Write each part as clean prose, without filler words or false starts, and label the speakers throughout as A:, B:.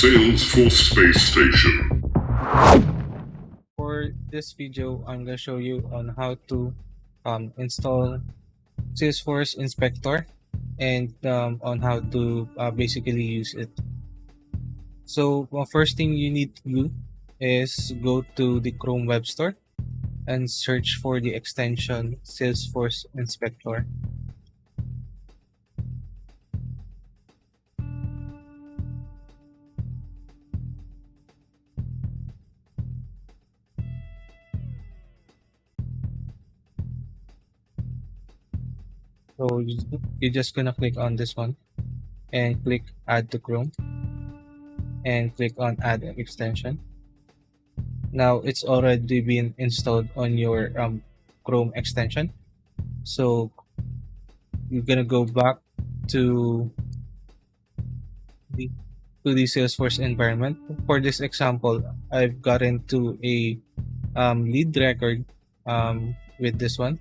A: Salesforce Space Station.
B: For this video, I'm going to show you on how to install Salesforce Inspector and on how to basically use it. So first thing you need to do is go to the Chrome Web Store and search for the extension Salesforce Inspector. So you're just gonna click on this one and click add to Chrome and click on add an extension. Now it's already been installed on your Chrome extension. So you're gonna go back to the Salesforce environment. For this example, I've gotten to a lead record with this one.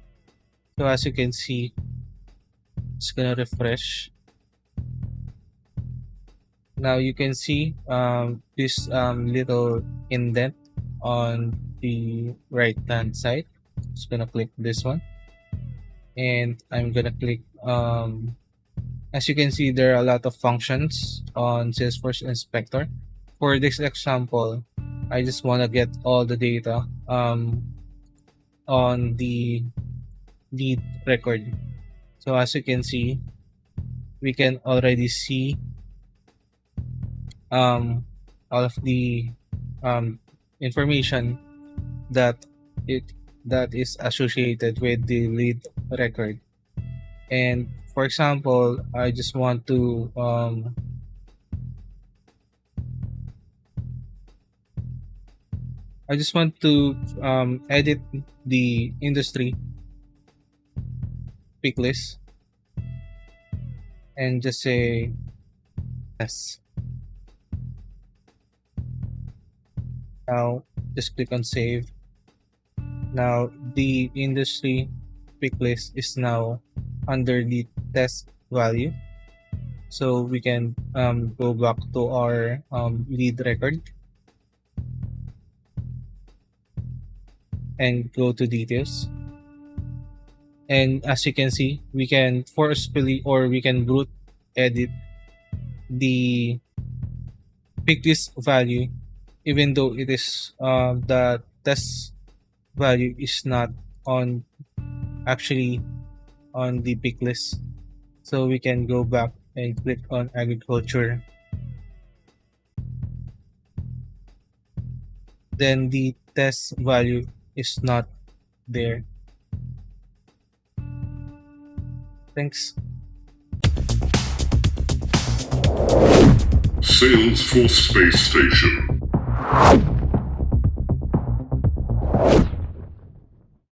B: So as you can see, it's gonna refresh. Now you can see this little indent on the right hand side. Just gonna click this one and I'm gonna click as you can see, there are a lot of functions on Salesforce Inspector. For this example, I just want to get all the data on the lead record. So as you can see, we can already see all of the information that is associated with the lead record. And for example, I just want to edit the industry pick list and just say yes. Now just click on save. Now the industry pick list is now under the test value, so we can go back to our lead record and go to details. And as you can see, we can forcefully or we can brute edit the pick list value, even though it is the test value is not on actually on the pick list. So we can go back and click on agriculture. Then the test value is not there. Thanks.
A: Salesforce Space Station.